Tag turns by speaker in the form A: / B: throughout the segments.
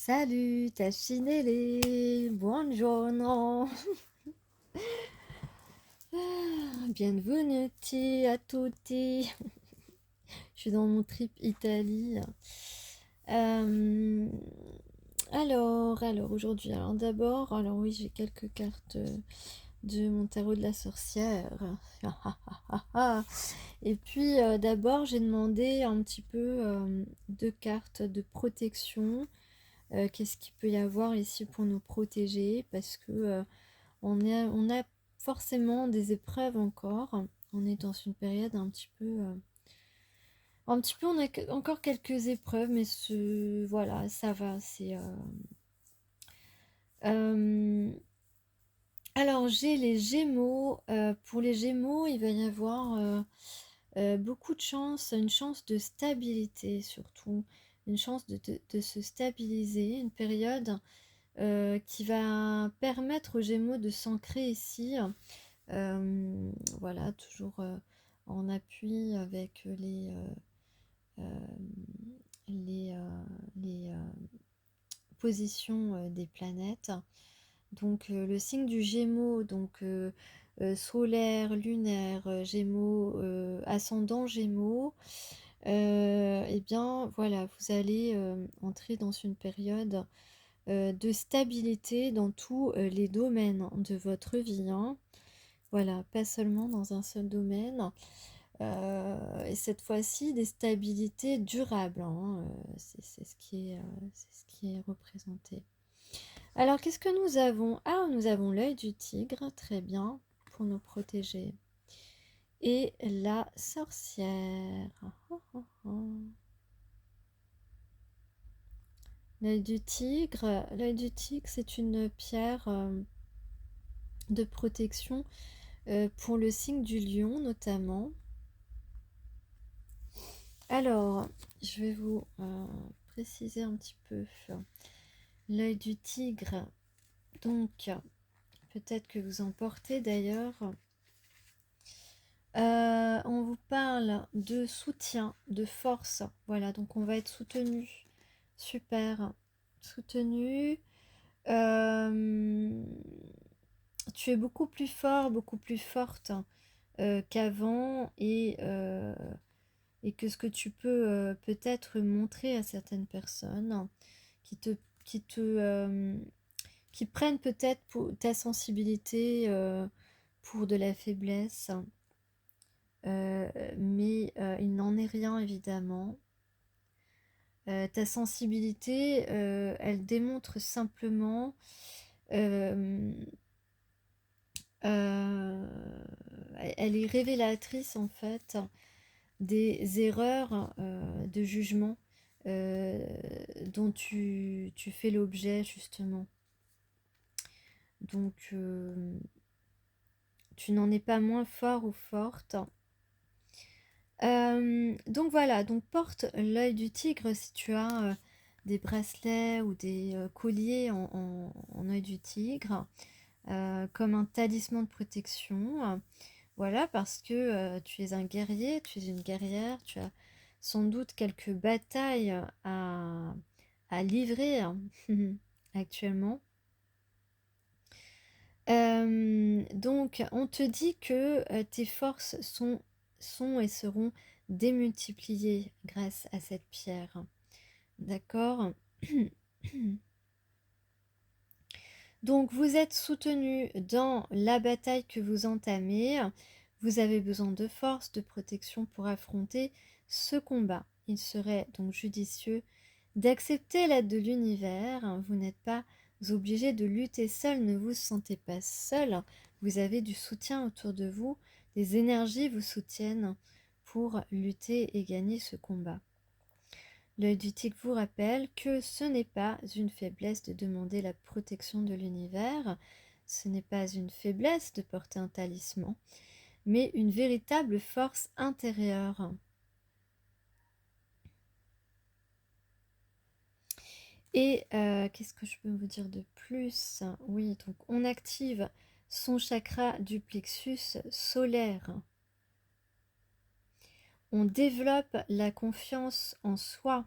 A: Salut, Tascinele, buongiorno, benvenuti a tutti. Je suis dans mon trip Italie. Euh, alors aujourd'hui, alors oui, j'ai quelques cartes de mon tarot de la sorcière. Et puis d'abord, j'ai demandé un petit peu de cartes de protection. Qu'est-ce qu'il peut y avoir ici pour nous protéger? Parce que on a forcément des épreuves encore. On est dans une période on a encore quelques épreuves, mais voilà, ça va. Euh, alors, j'ai les Gémeaux. Pour les Gémeaux, il va y avoir beaucoup de chance, une chance de stabilité surtout, une chance de se stabiliser, une période qui va permettre aux Gémeaux de s'ancrer ici. Voilà, toujours en appui avec les, positions des planètes. Donc le signe du Gémeaux, solaire, lunaire, Gémeaux, ascendant Gémeaux, eh bien voilà, vous allez entrer dans une période de stabilité dans tous les domaines de votre vie, hein. Voilà, pas seulement dans un seul domaine. Et cette fois-ci, des stabilités durables, hein, c'est ce qui est représenté. Alors, qu'est-ce que nous avons? Ah, nous avons l'œil du tigre, très bien, pour nous protéger. Et la sorcière. L'œil du tigre, c'est une pierre de protection pour le signe du lion notamment. Alors, je vais vous préciser un petit peu l'œil du tigre. Donc, peut-être que vous en portez d'ailleurs. On vous parle de soutien, de force. Voilà, donc on va être soutenu. Super. Soutenu. Tu es beaucoup plus fort, beaucoup plus forte qu'avant et que ce que tu peux peut-être montrer à certaines personnes qui te, qui te, qui prennent peut-être pour ta sensibilité pour de la faiblesse, mais il n'en est rien évidemment. Ta sensibilité, elle démontre simplement euh, elle est révélatrice en fait des erreurs de jugement dont tu fais l'objet justement. Donc tu n'en es pas moins fort ou forte. Donc voilà, donc porte l'œil du tigre si tu as des bracelets ou des colliers en œil du tigre, comme un talisman de protection. Voilà, parce que tu es un guerrier, tu es une guerrière, tu as sans doute quelques batailles à livrer hein, actuellement. Donc, on te dit que tes forces sont et seront démultipliées grâce à cette pierre. D'accord? Donc, vous êtes soutenu dans la bataille que vous entamez. Vous avez besoin de force, de protection pour affronter ce combat. Il serait donc judicieux d'accepter l'aide de l'univers. Vous n'êtes pas obligé de lutter seul, ne vous sentez pas seul. Vous avez du soutien autour de vous, des énergies vous soutiennent pour lutter et gagner ce combat. L'œil du tigre vous rappelle que ce n'est pas une faiblesse de demander la protection de l'univers, ce n'est pas une faiblesse de porter un talisman, mais une véritable force intérieure. Et qu'est-ce que je peux vous dire de plus? Oui, donc on active son chakra du plexus solaire. On développe la confiance en soi.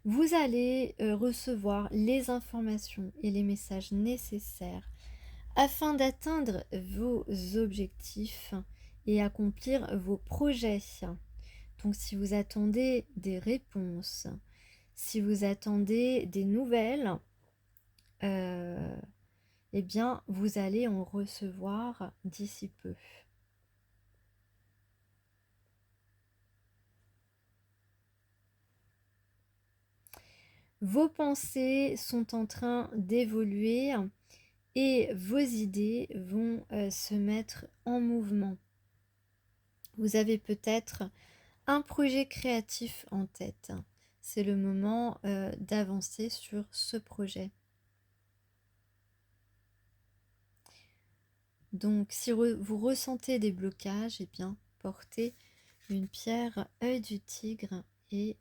A: Vous allez recevoir les informations et les messages nécessaires afin d'atteindre vos objectifs et accomplir vos projets. Donc si vous attendez des réponses, si vous attendez des nouvelles, eh bien vous allez en recevoir d'ici peu. Vos pensées sont en train d'évoluer et vos idées vont se mettre en mouvement. Vous avez peut-être un projet créatif en tête. C'est le moment d'avancer sur ce projet. Donc si vous ressentez des blocages, eh bien portez une pierre œil du tigre et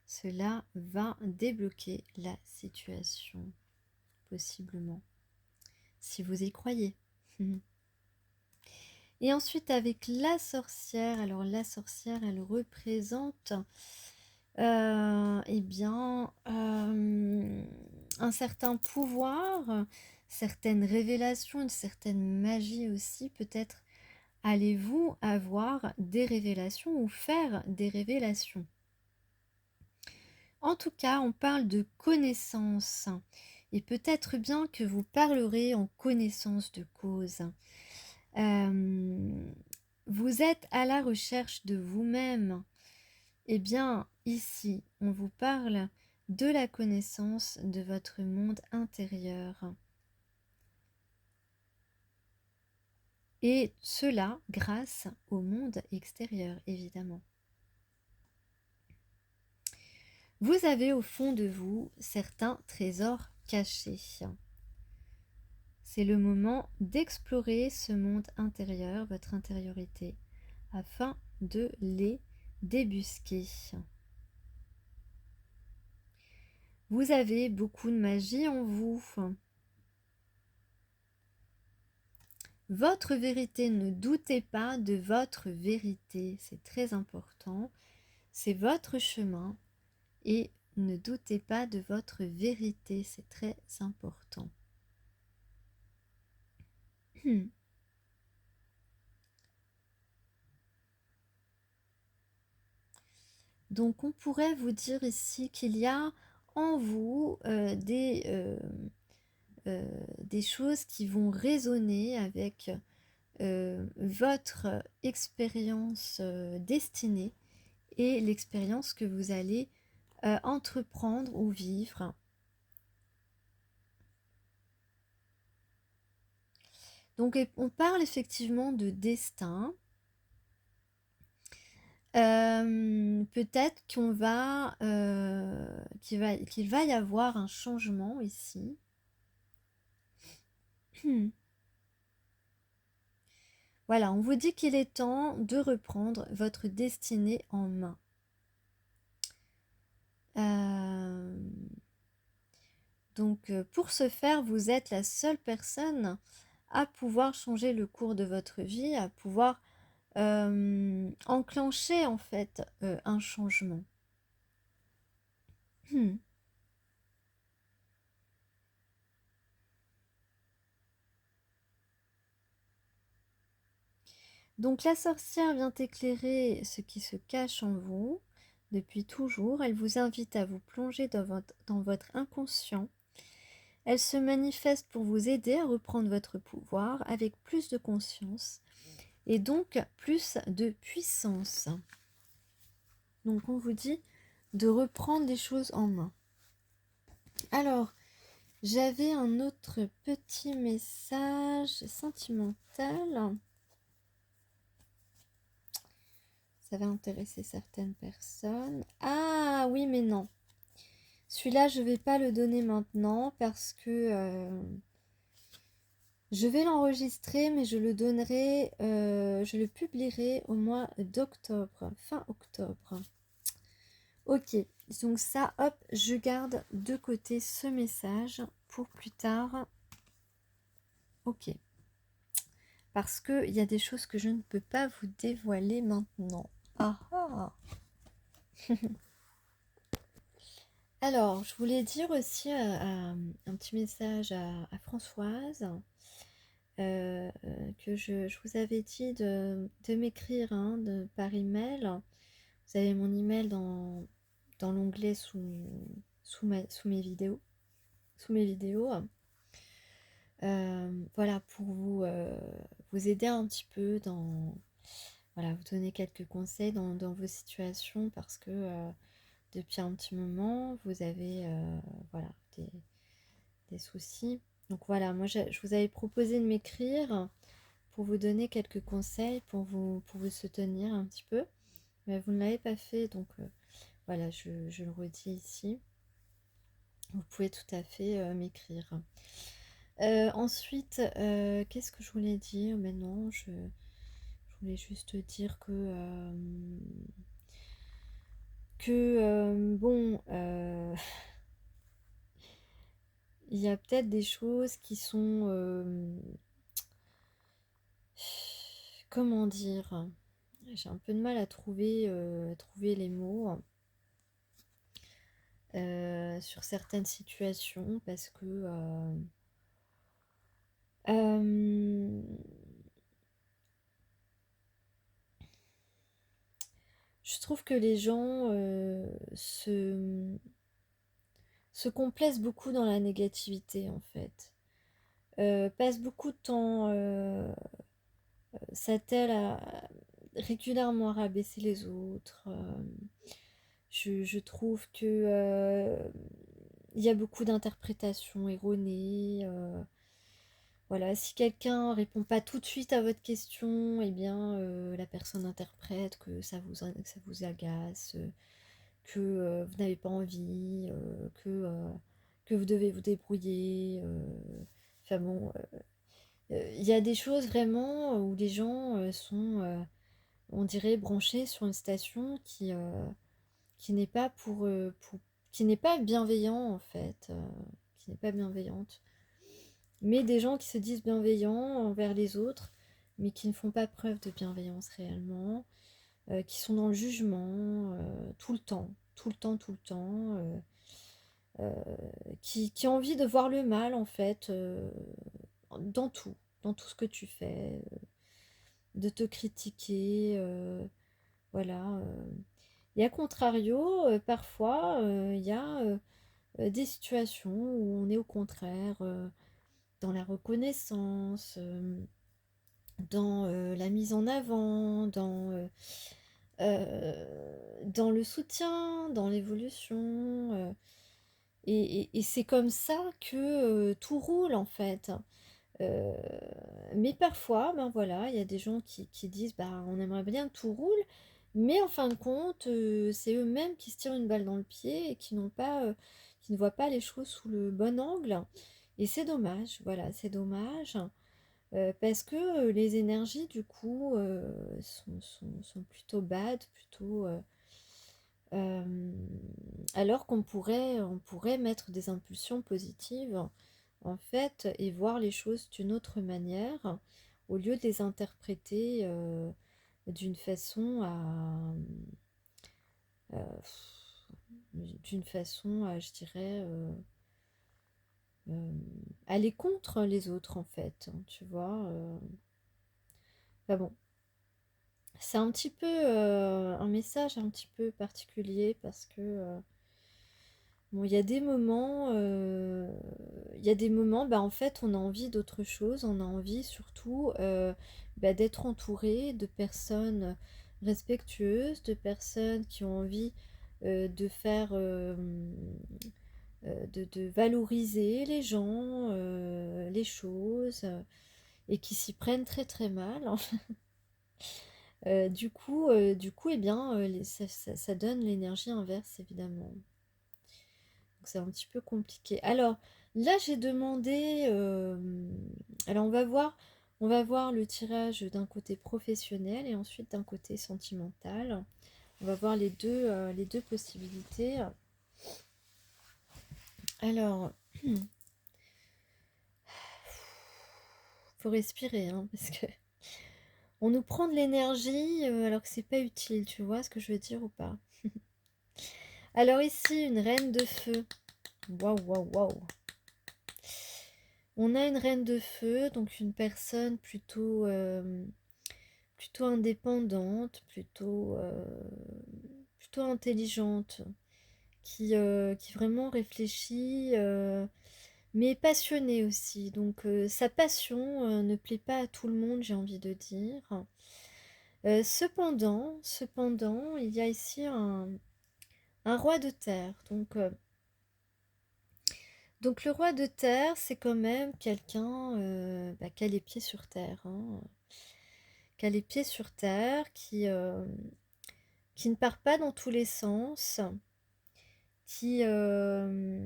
A: cela va débloquer la situation, possiblement, si vous y croyez. Et ensuite avec la sorcière, alors la sorcière elle représente eh bien un certain pouvoir, certaines révélations, une certaine magie aussi. Peut-être allez-vous avoir des révélations ou faire des révélations. En tout cas, on parle de connaissance. Et peut-être bien que vous parlerez en connaissance de cause. Vous êtes à la recherche de vous-même. Eh bien, ici, on vous parle de la connaissance de votre monde intérieur. Et cela grâce au monde extérieur, évidemment. Vous avez au fond de vous certains trésors cachés. C'est le moment d'explorer ce monde intérieur, votre intériorité, afin de les débusquer. Vous avez beaucoup de magie en vous. Votre vérité, ne doutez pas de votre vérité, c'est très important. C'est votre chemin et ne doutez pas de votre vérité, c'est très important. Donc on pourrait vous dire ici qu'il y a en vous des choses qui vont résonner avec votre expérience destinée et l'expérience que vous allez entreprendre ou vivre. Donc on parle effectivement de destin. Peut-être qu'il va y avoir un changement ici. Voilà, on vous dit qu'il est temps de reprendre votre destinée en main. Donc pour ce faire, vous êtes la seule personne à pouvoir changer le cours de votre vie, à pouvoir enclencher en fait un changement. Donc la sorcière vient éclairer ce qui se cache en vous depuis toujours. Elle vous invite à vous plonger dans votre inconscient. Elle se manifeste pour vous aider à reprendre votre pouvoir avec plus de conscience et donc plus de puissance. Donc on vous dit de reprendre les choses en main. Alors, j'avais un autre petit message sentimental. Ça va intéresser certaines personnes. Ah oui, mais non. Celui-là, je ne vais pas le donner maintenant parce que je vais l'enregistrer, mais je le donnerai, je le publierai au mois d'octobre, fin octobre. Ok, donc ça, hop, je garde de côté ce message pour plus tard. Ok. Parce qu'il y a des choses que je ne peux pas vous dévoiler maintenant. Ah ah. Alors, je voulais dire aussi un petit message à Françoise, que je vous avais dit de m'écrire hein, par email. Vous avez mon email dans l'onglet sous mes vidéos. Sous mes vidéos. Voilà, pour vous aider un petit peu voilà, vous donner quelques conseils dans vos situations parce que depuis un petit moment, vous avez voilà, des soucis. Donc voilà, moi je vous avais proposé de m'écrire pour vous donner quelques conseils, pour vous soutenir un petit peu. Mais vous ne l'avez pas fait, donc voilà, je le redis ici. Vous pouvez tout à fait m'écrire. Ensuite, qu'est-ce que je voulais dire? Maintenant, je voulais juste dire que bon, il y a peut-être des choses qui sont, comment dire? J'ai un peu de mal à trouver les mots sur certaines situations parce que euh, je trouve que les gens se complaisent beaucoup dans la négativité en fait. Passent beaucoup de temps, s'attellent régulièrement à rabaisser les autres. Je trouve que il y a beaucoup d'interprétations erronées. Voilà, si quelqu'un répond pas tout de suite à votre question, eh bien la personne interprète que que ça vous agace, que vous n'avez pas envie, que vous devez vous débrouiller. Enfin bon, il y a des choses vraiment où les gens sont, on dirait, branchés sur une station qui n'est pas qui n'est pas bienveillant en fait, qui n'est pas bienveillante. Mais des gens qui se disent bienveillants envers les autres, mais qui ne font pas preuve de bienveillance réellement, qui sont dans le jugement tout le temps, tout le temps, tout le temps, euh, qui ont envie de voir le mal en fait dans dans tout ce que tu fais, de te critiquer, voilà. Et à contrario, parfois, il y a des situations où on est au contraire dans la reconnaissance, dans la mise en avant, dans le soutien, dans l'évolution. Et c'est comme ça que tout roule en fait. Euh, mais parfois, ben voilà, il y a des gens qui disent bah on aimerait bien que tout roule, mais en fin de compte, c'est eux-mêmes qui se tirent une balle dans le pied et qui ne voient pas les choses sous le bon angle. Et c'est dommage, voilà, c'est dommage. Parce que les énergies, du coup, sont plutôt bad, plutôt. Euh, alors on pourrait mettre des impulsions positives, en fait, et voir les choses d'une autre manière, au lieu de les interpréter d'une façon euh, d'une façon je dirais, euh, aller contre les autres, en fait, hein, tu vois. Enfin bon. C'est un petit peu un message un petit peu particulier parce que bon, il y a des moments, bah, en fait, on a envie d'autre chose, on a envie surtout bah, d'être entouré de personnes respectueuses, de personnes qui ont envie de faire, de valoriser les gens, les choses, et qui s'y prennent très très mal. Du coup, eh bien, ça donne l'énergie inverse, évidemment. Donc c'est un petit peu compliqué. Alors, là, j'ai demandé... alors, on va voir le tirage d'un côté professionnel et ensuite d'un côté sentimental. On va voir les deux possibilités. Alors, faut respirer, hein, parce que on nous prend de l'énergie alors que c'est pas utile, tu vois ce que je veux dire ou pas? Alors ici, une reine de feu. Waouh, waouh, waouh. On a une reine de feu, donc une personne plutôt indépendante, plutôt intelligente, qui vraiment réfléchit, mais passionnée aussi. Donc sa passion ne plaît pas à tout le monde, j'ai envie de dire. Cependant, il y a ici un roi de terre. Donc le roi de terre, c'est quand même quelqu'un qui a les pieds sur terre, hein, qui a les pieds sur terre, qui ne part pas dans tous les sens, qui, euh,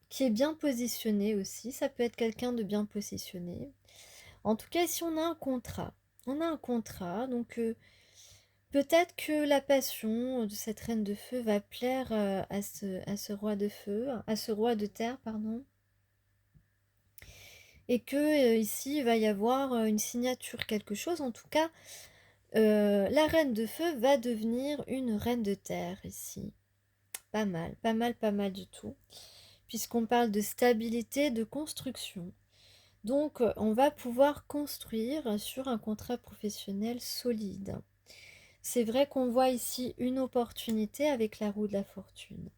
A: qui est bien positionné aussi. Ça peut être quelqu'un de bien positionné. En tout cas, si on a un contrat, donc peut-être que la passion de cette reine de feu va plaire à ce roi de feu, à ce roi de terre, pardon. Et que ici il va y avoir une signature, quelque chose. En tout cas, la reine de feu va devenir une reine de terre ici. Pas mal, pas mal, pas mal du tout. Puisqu'on parle de stabilité, de construction. Donc, on va pouvoir construire sur un contrat professionnel solide. C'est vrai qu'on voit ici une opportunité avec la roue de la fortune.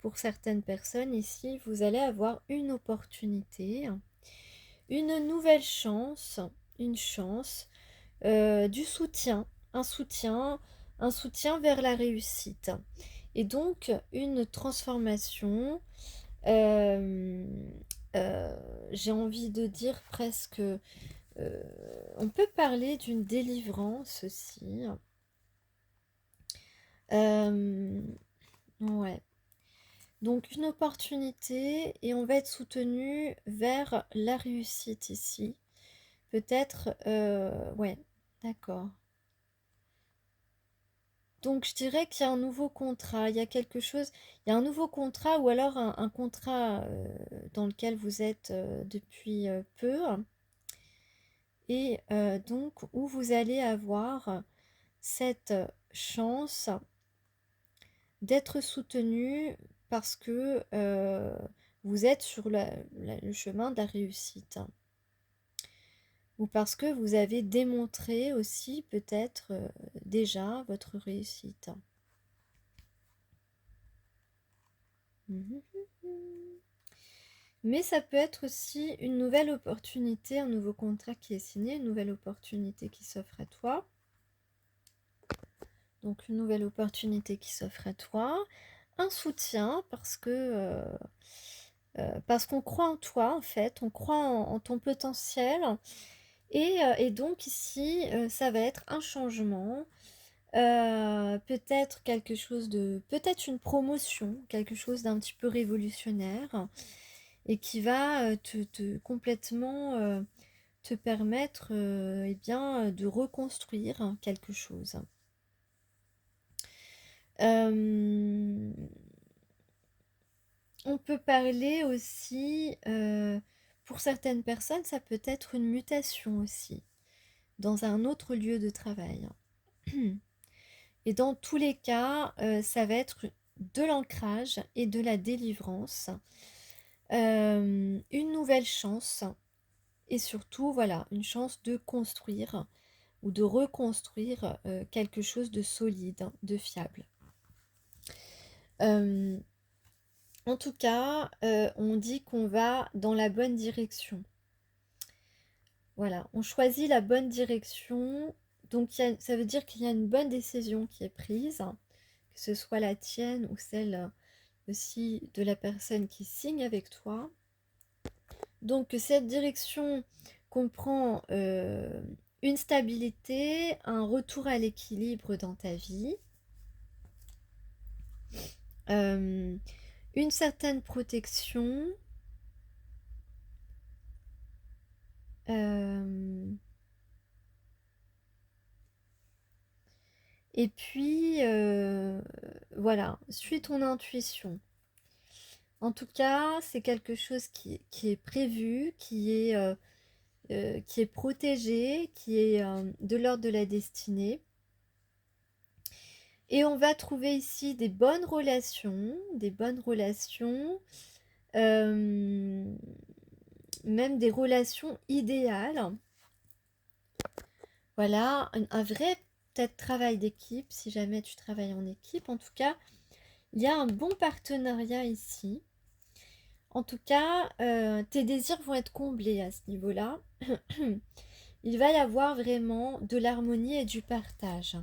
A: Pour certaines personnes ici, vous allez avoir une opportunité, une nouvelle chance, une chance, du soutien, un soutien, un soutien vers la réussite. Et donc, une transformation, euh, j'ai envie de dire presque, on peut parler d'une délivrance aussi. Euh, ouais. Donc une opportunité et on va être soutenu vers la réussite ici. Peut-être, ouais, d'accord. Donc je dirais qu'il y a un nouveau contrat, il y a quelque chose, il y a un nouveau contrat ou alors un contrat dans lequel vous êtes depuis peu et donc où vous allez avoir cette chance d'être soutenu parce que vous êtes sur le chemin de la réussite. Ou parce que vous avez démontré aussi peut-être déjà votre réussite. Mhm. Mais ça peut être aussi une nouvelle opportunité, un nouveau contrat qui est signé, une nouvelle opportunité qui s'offre à toi. Donc une nouvelle opportunité qui s'offre à toi, un soutien parce qu'on croit en toi en fait, on croit en ton potentiel et donc ici ça va être un changement, peut-être quelque chose peut-être une promotion, quelque chose d'un petit peu révolutionnaire et qui va te complètement te permettre eh bien, de reconstruire quelque chose. Euh, On peut parler aussi, pour certaines personnes, ça peut être une mutation aussi, dans un autre lieu de travail. Et dans tous les cas, ça va être de l'ancrage et de la délivrance, une nouvelle chance, et surtout, voilà, une chance de construire ou de reconstruire quelque chose de solide, de fiable. Euh, En tout cas, on dit qu'on va dans la bonne direction. Voilà, on choisit la bonne direction. Donc ça veut dire qu'il y a une bonne décision qui est prise, que ce soit la tienne ou celle aussi de la personne qui signe avec toi. Donc cette direction comprend une stabilité, un retour à l'équilibre dans ta vie, euh, une certaine protection. euh, Et puis, voilà, suis ton intuition. En tout cas, c'est quelque chose qui est prévu, qui est protégé, qui est de l'ordre de la destinée. Et on va trouver ici des bonnes relations, même des relations idéales. Voilà, un vrai peut-être travail d'équipe, si jamais tu travailles en équipe. En tout cas, il y a un bon partenariat ici. En tout cas, tes désirs vont être comblés à ce niveau-là. Il va y avoir vraiment de l'harmonie et du partage.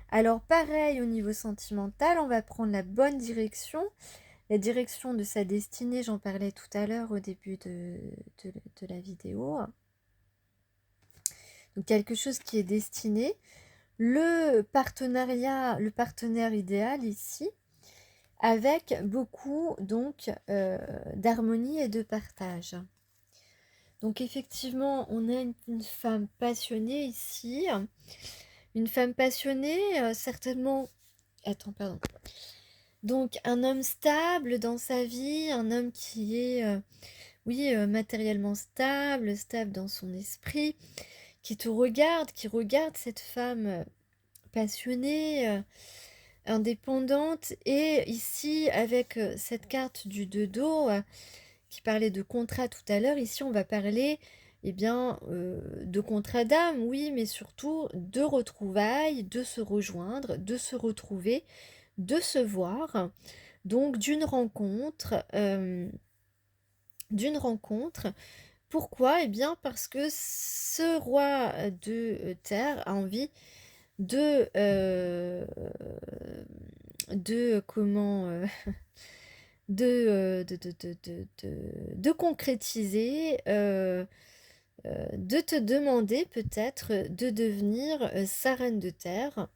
A: Alors pareil au niveau sentimental, on va prendre la bonne direction. La direction de sa destinée, j'en parlais tout à l'heure au début de la vidéo. Donc quelque chose qui est destiné. Le partenariat, le partenaire idéal ici, avec beaucoup donc d'harmonie et de partage. Donc effectivement, on a une femme passionnée ici. Une femme passionnée, certainement... Attends, pardon. Donc un homme stable dans sa vie, un homme qui est, matériellement stable, stable dans son esprit, qui regarde cette femme passionnée, indépendante. Et ici, avec cette carte du 2 d'eau, qui parlait de contrat tout à l'heure, ici on va parler de contrat d'âme, oui, mais surtout de retrouvailles, de se rejoindre, de se retrouver, de se voir, donc d'une rencontre. Pourquoi? Eh bien parce que ce roi de terre a envie de comment de concrétiser, de te demander peut-être de devenir sa reine de terre,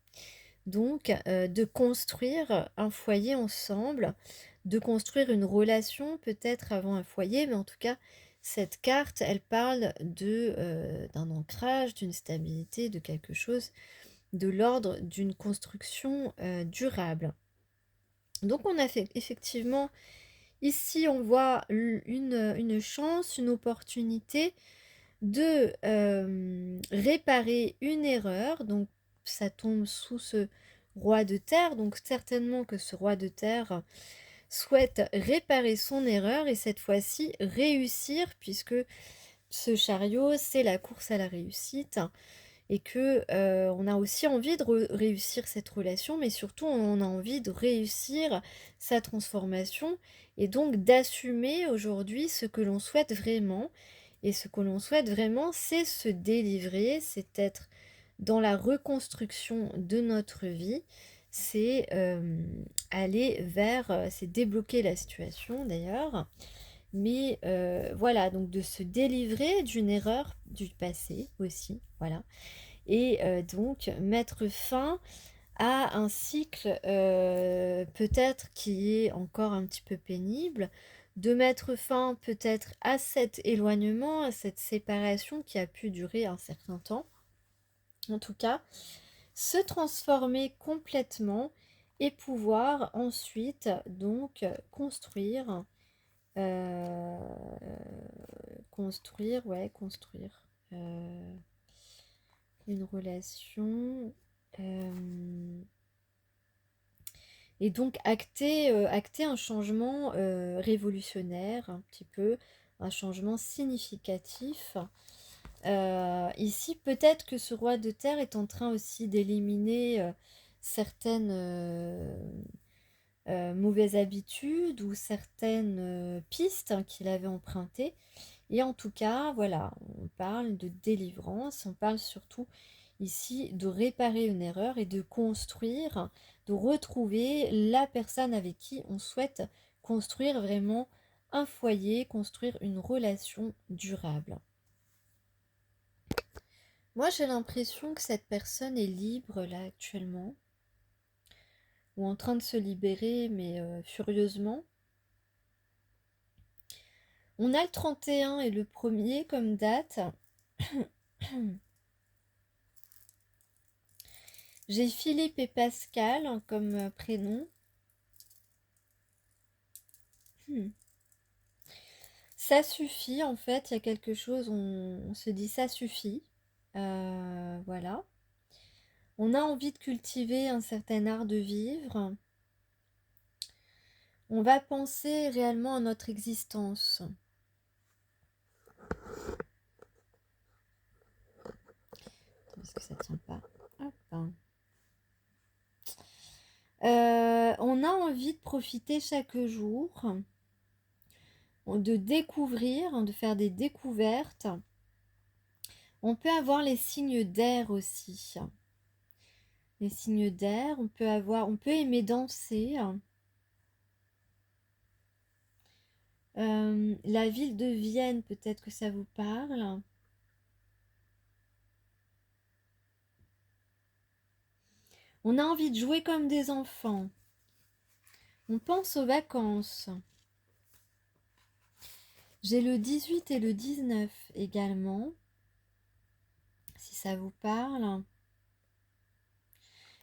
A: donc de construire un foyer ensemble, de construire une relation peut-être avant un foyer, mais en tout cas, cette carte, elle parle d'un ancrage, d'une stabilité, de quelque chose de l'ordre d'une construction durable. Donc on a fait effectivement, ici on voit une chance, une opportunité de réparer une erreur. Donc ça tombe sous ce roi de terre, donc certainement que ce roi de terre souhaite réparer son erreur et cette fois-ci réussir, puisque ce chariot, c'est la course à la réussite. Et que on a aussi envie de réussir cette relation, mais surtout on a envie de réussir sa transformation et donc d'assumer aujourd'hui ce que l'on souhaite vraiment. Et ce que l'on souhaite vraiment, c'est se délivrer, c'est être dans la reconstruction de notre vie, c'est aller vers, c'est débloquer la situation d'ailleurs, mais voilà, donc de se délivrer d'une erreur du passé aussi, voilà. Et donc mettre fin à un cycle peut-être qui est encore un petit peu pénible, de mettre fin peut-être à cet éloignement, à cette séparation qui a pu durer un certain temps. En tout cas, se transformer complètement et pouvoir ensuite donc construire, euh, construire une relation. Et donc acter un changement révolutionnaire, un petit peu, un changement significatif. Ici, peut-être que ce roi de terre est en train aussi d'éliminer certaines mauvaises habitudes ou certaines pistes qu'il avait empruntées. Et en tout cas, voilà, on parle de délivrance, on parle surtout ici de réparer une erreur et de construire, de retrouver la personne avec qui on souhaite construire vraiment un foyer, construire une relation durable. Moi, j'ai l'impression que cette personne est libre là actuellement, ou en train de se libérer, mais furieusement. On a le 31 et le 1er comme date. J'ai Philippe et Pascal comme prénom. Ça suffit en fait, il y a quelque chose, on se dit ça suffit. Voilà. On a envie de cultiver un certain art de vivre. On va penser réellement à notre existence. Est-ce que ça tient pas? Hop. On a envie de profiter chaque jour, de découvrir, de faire des découvertes. On peut avoir les signes d'air aussi. Les signes d'air, on peut aimer danser. La ville de Vienne, peut-être que ça vous parle. On a envie de jouer comme des enfants. On pense aux vacances. J'ai le 18 et le 19 également, si ça vous parle.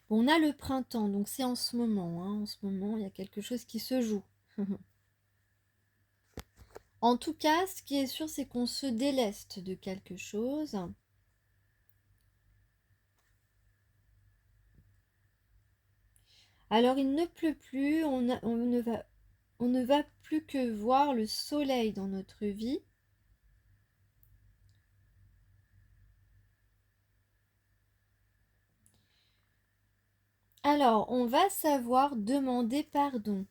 A: Bon, on a le printemps, donc c'est en ce moment. Hein. En ce moment, il y a quelque chose qui se joue. En tout cas, ce qui est sûr, c'est qu'on se déleste de quelque chose. Alors, il ne pleut plus, on ne va plus que voir le soleil dans notre vie. Alors, on va savoir demander pardon.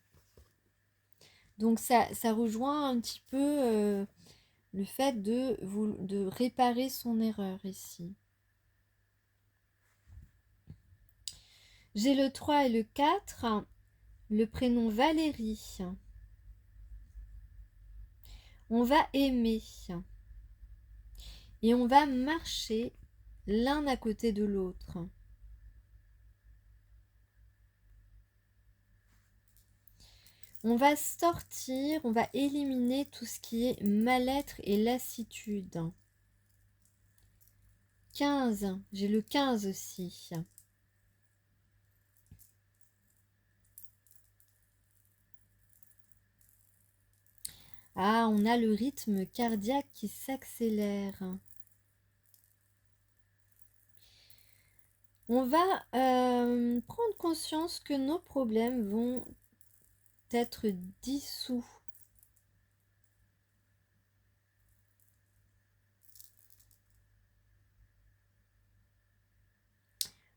A: Donc, ça rejoint un petit peu le fait de réparer son erreur ici. J'ai le 3 et le 4, le prénom Valérie. On va aimer et on va marcher l'un à côté de l'autre. On va sortir, on va éliminer tout ce qui est mal-être et lassitude. 15, j'ai le 15 aussi. Ah, on a le rythme cardiaque qui s'accélère. On va prendre conscience que nos problèmes vont être dissous.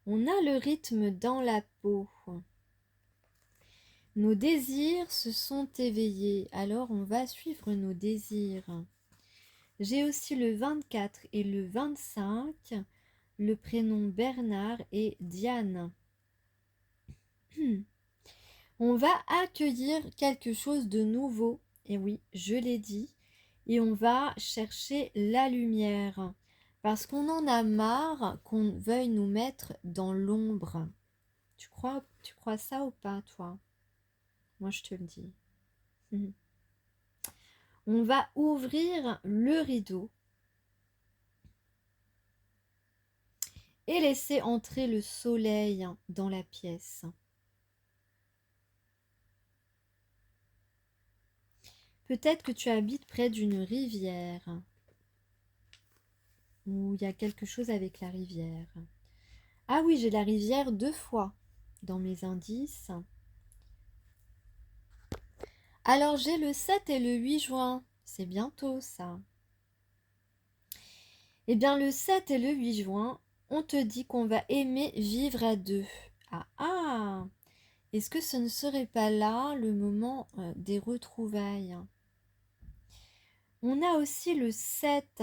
A: On a le rythme dans la peau. Nos désirs se sont éveillés, alors on va suivre nos désirs. J'ai aussi le 24 et le 25, le prénom Bernard et Diane. On va accueillir quelque chose de nouveau, et oui, je l'ai dit, et on va chercher la lumière, parce qu'on en a marre qu'on veuille nous mettre dans l'ombre. Tu crois ça ou pas, toi? Moi, je te le dis. On va ouvrir le rideau et laisser entrer le soleil dans la pièce. Peut-être que tu habites près d'une rivière, où il y a quelque chose avec la rivière. Ah oui, j'ai la rivière 2 fois dans mes indices. Alors j'ai le 7 et le 8 juin. C'est bientôt ça. Eh bien le 7 et le 8 juin, on te dit qu'on va aimer vivre à deux. Ah ah! Est-ce que ce ne serait pas là le moment des retrouvailles? On a aussi le 7.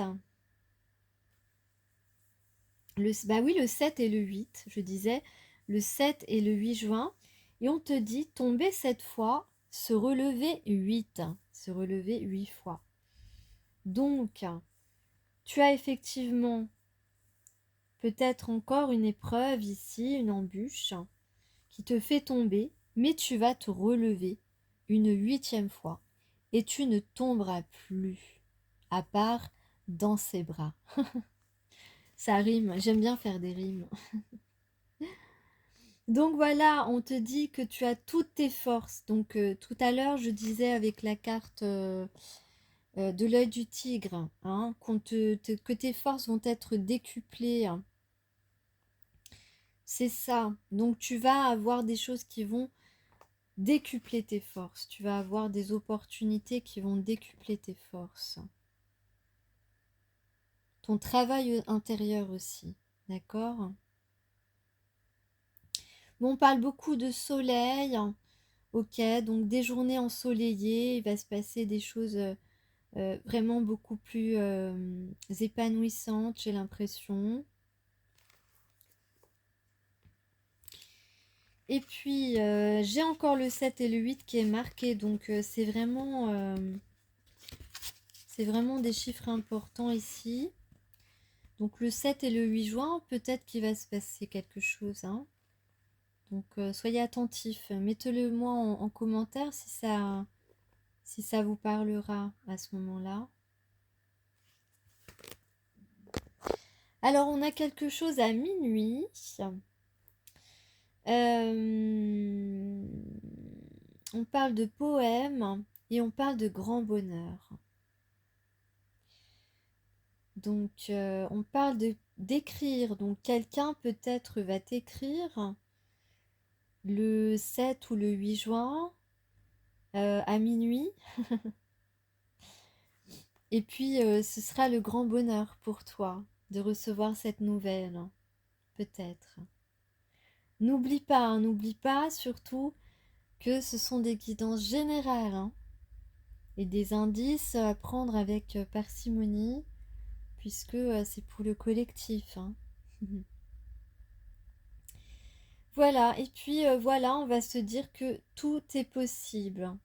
A: Bah oui, le 7 et le 8, je disais, le 7 et le 8 juin. Et on te dit tomber 7 fois, se relever 8. Se relever 8 fois. Donc, tu as effectivement peut-être encore une épreuve ici, une embûche, qui te fait tomber, mais tu vas te relever une 8e fois. Et tu ne tomberas plus, à part dans ses bras. Ça rime, j'aime bien faire des rimes. Donc voilà, on te dit que tu as toutes tes forces. Donc tout à l'heure, je disais avec la carte de l'œil du tigre, hein, que tes forces vont être décuplées. Hein. C'est ça. Donc tu vas avoir des choses qui vont décupler tes forces. Tu vas avoir des opportunités qui vont décupler tes forces. Ton travail intérieur aussi. D'accord? Bon, on parle beaucoup de soleil. Ok, donc des journées ensoleillées, il va se passer des choses vraiment beaucoup plus épanouissantes, j'ai l'impression. Et puis, j'ai encore le 7 et le 8 qui est marqué, donc c'est vraiment des chiffres importants ici. Donc le 7 et le 8 juin, peut-être qu'il va se passer quelque chose, hein. Donc soyez attentifs. Mettez-le moi en commentaire si ça vous parlera à ce moment-là. Alors on a quelque chose à minuit. On parle de poèmes et on parle de grand bonheur. Donc on parle d'écrire. Donc quelqu'un peut-être va t'écrire le 7 ou le 8 juin à minuit. Et puis ce sera le grand bonheur pour toi de recevoir cette nouvelle. Peut-être. N'oublie pas surtout que ce sont des guidances générales, hein, et des indices à prendre avec parcimonie, puisque c'est pour le collectif, hein. Voilà, et puis voilà, on va se dire que tout est possible.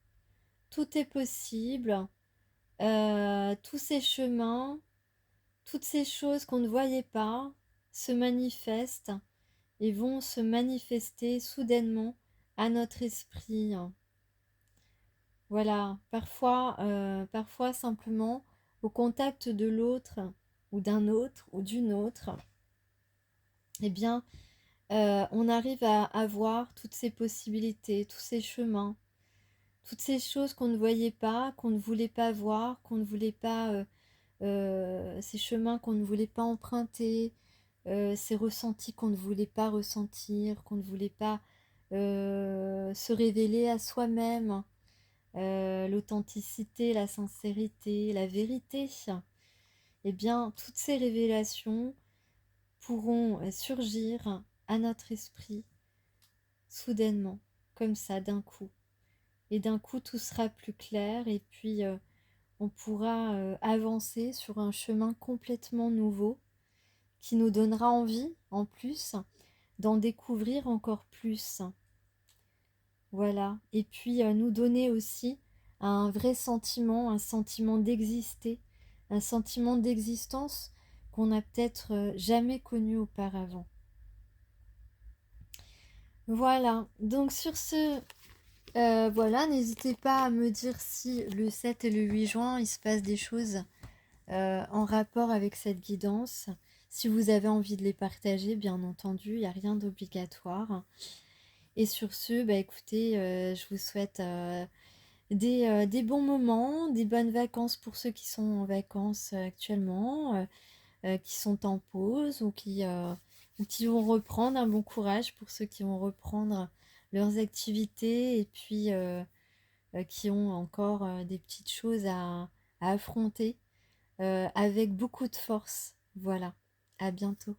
A: Tout est possible. Tous ces chemins, toutes ces choses qu'on ne voyait pas se manifestent et vont se manifester soudainement à notre esprit. Voilà, parfois simplement au contact de l'autre ou d'un autre ou d'une autre, eh bien, on arrive à voir toutes ces possibilités, tous ces chemins, toutes ces choses qu'on ne voyait pas, qu'on ne voulait pas voir, qu'on ne voulait pas, ces chemins qu'on ne voulait pas emprunter, ces ressentis qu'on ne voulait pas ressentir, qu'on ne voulait pas se révéler à soi-même, l'authenticité, la sincérité, la vérité. Eh bien, toutes ces révélations pourront surgir à notre esprit soudainement, comme ça, d'un coup. Et d'un coup, tout sera plus clair et puis on pourra avancer sur un chemin complètement nouveau qui nous donnera envie, en plus, d'en découvrir encore plus. Voilà. Et puis nous donner aussi un vrai sentiment, un sentiment d'exister, un sentiment d'existence qu'on n'a peut-être jamais connu auparavant. Voilà. Donc sur ce, voilà, n'hésitez pas à me dire si le 7 et le 8 juin, il se passe des choses en rapport avec cette guidance. Si vous avez envie de les partager, bien entendu, il n'y a rien d'obligatoire. Et sur ce, bah écoutez, je vous souhaite des bons moments, des bonnes vacances pour ceux qui sont en vacances actuellement, qui sont en pause ou qui vont reprendre. Un bon courage pour ceux qui vont reprendre leurs activités et puis qui ont encore des petites choses à affronter avec beaucoup de force. Voilà, à bientôt.